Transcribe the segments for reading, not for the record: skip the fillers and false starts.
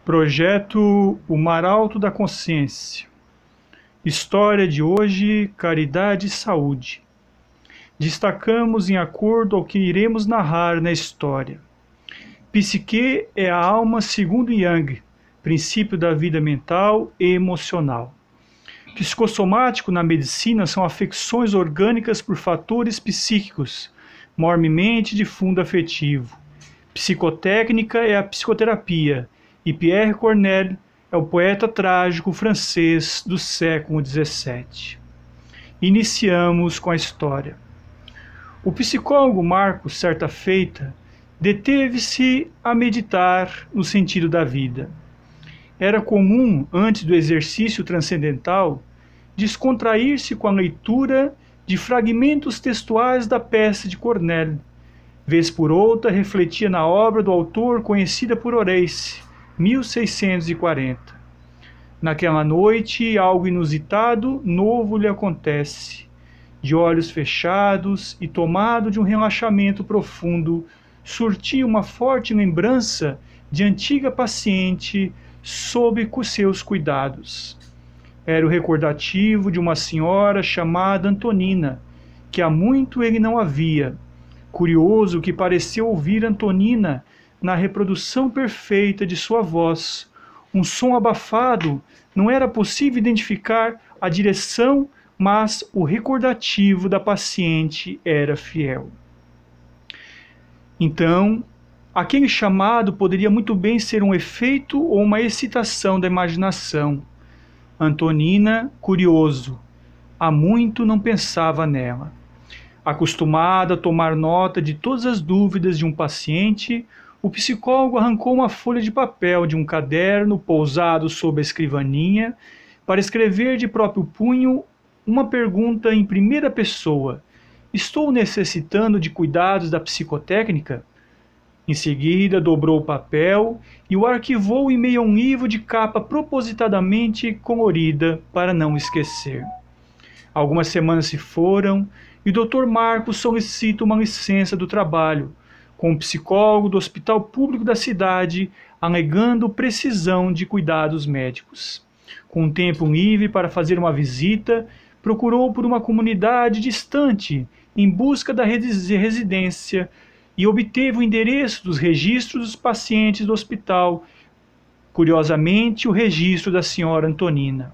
Projeto O Mar Alto da Consciência. História de hoje, caridade e saúde. Destacamos em acordo ao que iremos narrar na história. Psique é a alma segundo Yang, princípio da vida mental e emocional. Psicossomático na medicina são afecções orgânicas por fatores psíquicos, mormente de fundo afetivo. Psicotécnica é a psicoterapia, e Pierre Corneille é o poeta trágico francês do século XVII. Iniciamos com a história. O psicólogo Marcos, certa feita, deteve-se a meditar no sentido da vida. Era comum, antes do exercício transcendental, descontrair-se com a leitura de fragmentos textuais da peça de Corneille. Vez por outra, refletia na obra do autor conhecida por Horace, 1640. Naquela noite, algo inusitado, novo lhe acontece. De olhos fechados e tomado de um relaxamento profundo, surtia uma forte lembrança de antiga paciente sob seus cuidados. Era o recordativo de uma senhora chamada Antonina, que há muito ele não a via. Curioso que pareceu ouvir Antonina na reprodução perfeita de sua voz. Um som abafado, não era possível identificar a direção, mas o recordativo da paciente era fiel. Então, aquele chamado poderia muito bem ser um efeito ou uma excitação da imaginação. Antonina, curioso, há muito não pensava nela. Acostumada a tomar nota de todas as dúvidas de um paciente, o psicólogo arrancou uma folha de papel de um caderno pousado sob a escrivaninha para escrever de próprio punho uma pergunta em primeira pessoa: estou necessitando de cuidados da psicotécnica? Em seguida, dobrou o papel e o arquivou em meio a um livro de capa propositadamente colorida para não esquecer. Algumas semanas se foram e o Dr. Marcos solicita uma licença do trabalho, com o psicólogo do hospital público da cidade, alegando precisão de cuidados médicos. Com um tempo livre para fazer uma visita, procurou por uma comunidade distante em busca da residência e obteve o endereço dos registros dos pacientes do hospital, curiosamente o registro da senhora Antonina.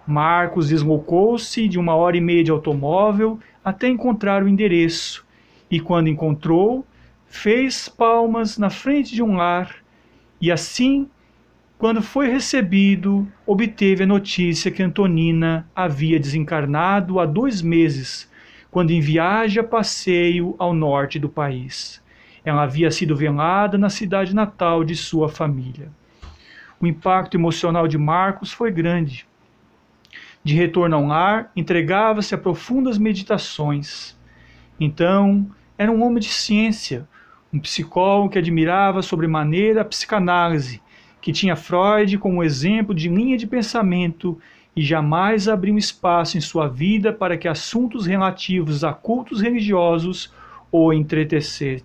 Marcos deslocou-se de 1h30 de automóvel até encontrar o endereço, e quando encontrou, fez palmas na frente de um lar, e assim, quando foi recebido, obteve a notícia que Antonina havia desencarnado há 2 meses, quando em viagem a passeio ao norte do país. Ela havia sido velada na cidade natal de sua família. O impacto emocional de Marcos foi grande. De retorno ao lar, entregava-se a profundas meditações. Então, era um homem de ciência, um psicólogo que admirava sobremaneira a psicanálise, que tinha Freud como exemplo de linha de pensamento e jamais abriu espaço em sua vida para que assuntos relativos a cultos religiosos o entretessem.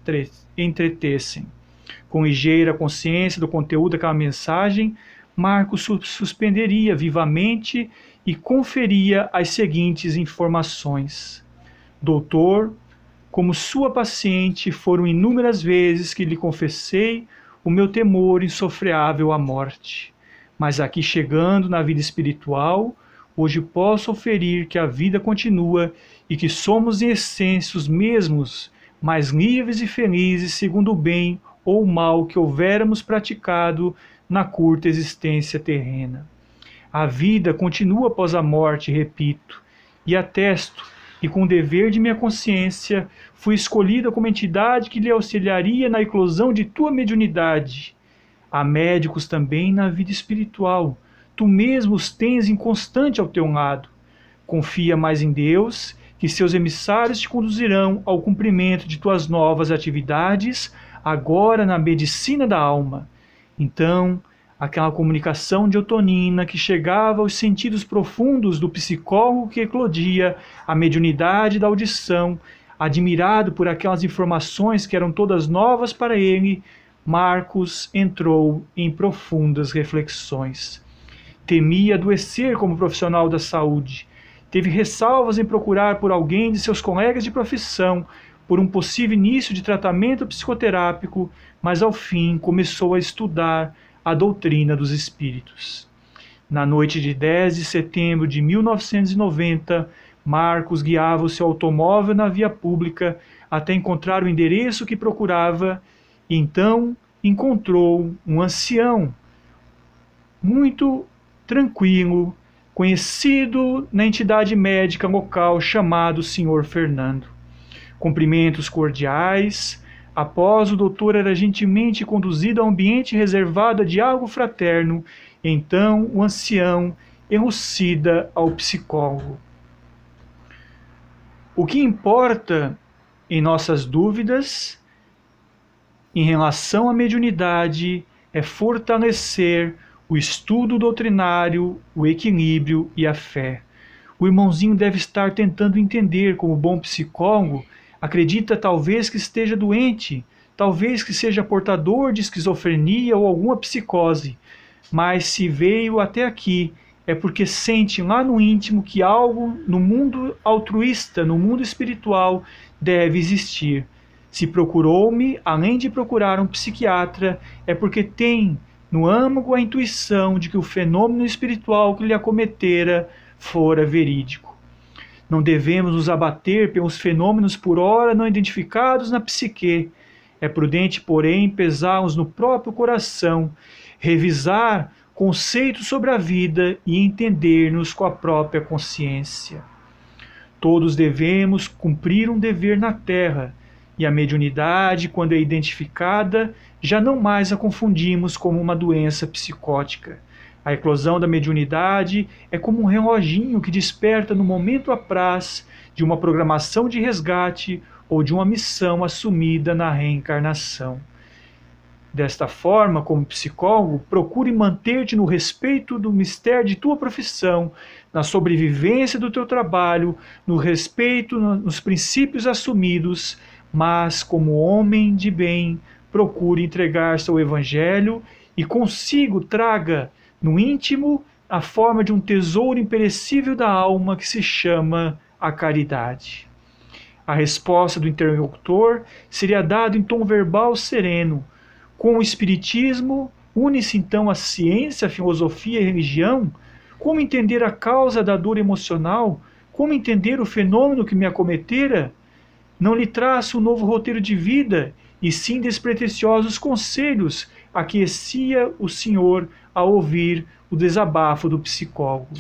Com ligeira consciência do conteúdo daquela mensagem, Marcos suspenderia vivamente e conferia as seguintes informações: doutor, como sua paciente, foram inúmeras vezes que lhe confessei o meu temor insofreável à morte. Mas aqui chegando na vida espiritual, hoje posso oferir que a vida continua e que somos em essência os mesmos, mais livres e felizes segundo o bem ou o mal que houvermos praticado na curta existência terrena. A vida continua após a morte, repito, e atesto, e com o dever de minha consciência, fui escolhida como entidade que lhe auxiliaria na eclosão de tua mediunidade. Há médicos também na vida espiritual. Tu mesmo os tens inconstante ao teu lado. Confia mais em Deus, que seus emissários te conduzirão ao cumprimento de tuas novas atividades, agora na medicina da alma. Então, aquela comunicação de Antonina que chegava aos sentidos profundos do psicólogo que eclodia a mediunidade da audição, admirado por aquelas informações que eram todas novas para ele, Marcos entrou em profundas reflexões. Temia adoecer como profissional da saúde. Teve ressalvas em procurar por alguém de seus colegas de profissão por um possível início de tratamento psicoterápico, mas ao fim começou a estudar a doutrina dos espíritos. Na noite de 10 de setembro de 1990, Marcos guiava o seu automóvel na via pública até encontrar o endereço que procurava, e então encontrou um ancião muito tranquilo, conhecido na entidade médica local chamado Sr. Fernando. Cumprimentos cordiais. Após, o doutor era gentilmente conduzido a um ambiente reservado a diálogo fraterno. Então, o ancião elucida ao psicólogo: o que importa em nossas dúvidas em relação à mediunidade é fortalecer o estudo doutrinário, o equilíbrio e a fé. O irmãozinho deve estar tentando entender, como bom psicólogo, acredita talvez que esteja doente, talvez que seja portador de esquizofrenia ou alguma psicose, mas se veio até aqui é porque sente lá no íntimo que algo no mundo altruísta, no mundo espiritual, deve existir. Se procurou-me, além de procurar um psiquiatra, é porque tem no âmago a intuição de que o fenômeno espiritual que lhe acometera fora verídico. Não devemos nos abater pelos fenômenos por ora não identificados na psique. É prudente, porém, pesá-los no próprio coração, revisar conceitos sobre a vida e entender-nos com a própria consciência. Todos devemos cumprir um dever na terra, e a mediunidade, quando é identificada, já não mais a confundimos como uma doença psicótica. A eclosão da mediunidade é como um reloginho que desperta no momento apraz de uma programação de resgate ou de uma missão assumida na reencarnação. Desta forma, como psicólogo, procure manter-te no respeito do mistério de tua profissão, na sobrevivência do teu trabalho, no respeito nos princípios assumidos, mas, como homem de bem, procure entregar-se ao Evangelho e consigo traga no íntimo a forma de um tesouro imperecível da alma que se chama a caridade. A resposta do interlocutor seria dada em tom verbal sereno. Com o Espiritismo, une-se então a ciência, a filosofia e a religião? Como entender a causa da dor emocional? Como entender o fenômeno que me acometera? Não lhe traço um novo roteiro de vida, e sim despretensiosos conselhos, aquecia o senhor ao ouvir o desabafo do psicólogo.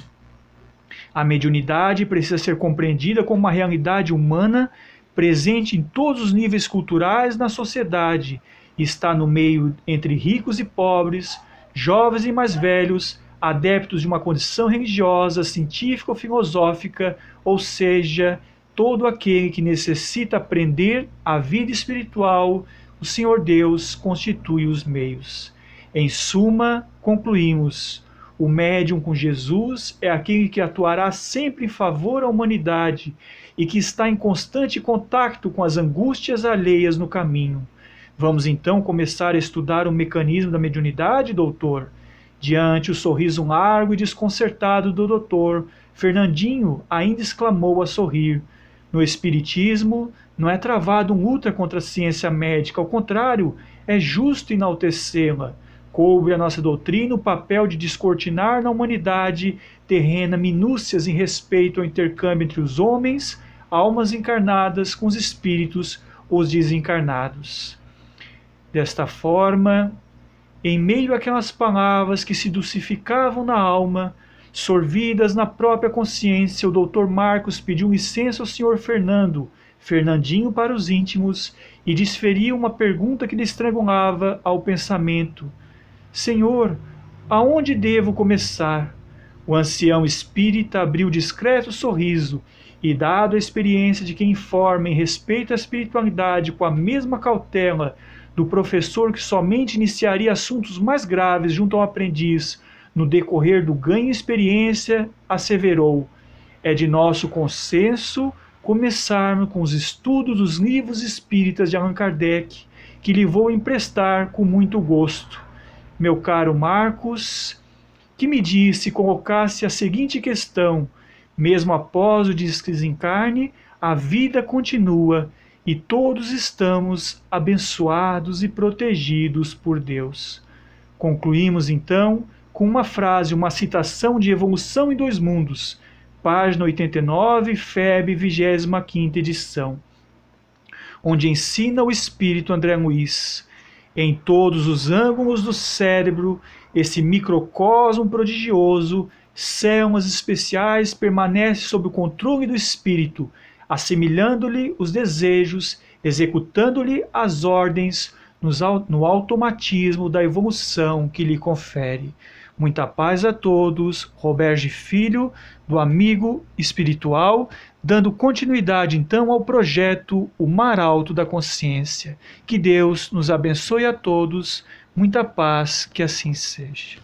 A mediunidade precisa ser compreendida como uma realidade humana presente em todos os níveis culturais na sociedade. Está no meio entre ricos e pobres, jovens e mais velhos, adeptos de uma condição religiosa, científica ou filosófica, ou seja, todo aquele que necessita aprender a vida espiritual, o Senhor Deus constitui os meios. Em suma, concluímos: o médium com Jesus é aquele que atuará sempre em favor à humanidade e que está em constante contato com as angústias alheias no caminho. Vamos então começar a estudar o mecanismo da mediunidade, doutor? Diante o sorriso largo e desconcertado do doutor, Fernandinho ainda exclamou a sorrir: no Espiritismo não é travado um luta contra a ciência médica, ao contrário, é justo enaltecê-la. Coube a nossa doutrina o papel de descortinar na humanidade terrena minúcias em respeito ao intercâmbio entre os homens, almas encarnadas com os espíritos, os desencarnados. Desta forma, em meio àquelas palavras que se dulcificavam na alma, sorvidas na própria consciência, o Dr. Marcos pediu licença ao Sr. Fernando, Fernandinho para os íntimos, e desferiu uma pergunta que lhe estrangulava ao pensamento: Senhor, aonde devo começar? O ancião espírita abriu discreto sorriso e, dado a experiência de quem informa em respeito à espiritualidade com a mesma cautela do professor que somente iniciaria assuntos mais graves junto ao aprendiz no decorrer do ganho de experiência, asseverou: é de nosso consenso começarmos com os estudos dos livros espíritas de Allan Kardec, que lhe vou emprestar com muito gosto. Meu caro Marcos, que me diz se colocasse a seguinte questão: mesmo após o desencarne, a vida continua e todos estamos abençoados e protegidos por Deus. Concluímos então com uma frase, uma citação de Evolução em Dois Mundos, página 89, FEB, 25ª edição, onde ensina o espírito André Luiz: em todos os ângulos do cérebro, esse microcosmo prodigioso, células especiais permanecem sob o controle do espírito, assimilando-lhe os desejos, executando-lhe as ordens no automatismo da evolução que lhe confere. Muita paz a todos. Roberge Filho, do Amigo Espiritual, dando continuidade então ao projeto O Mar Alto da Consciência. Que Deus nos abençoe a todos. Muita paz, que assim seja.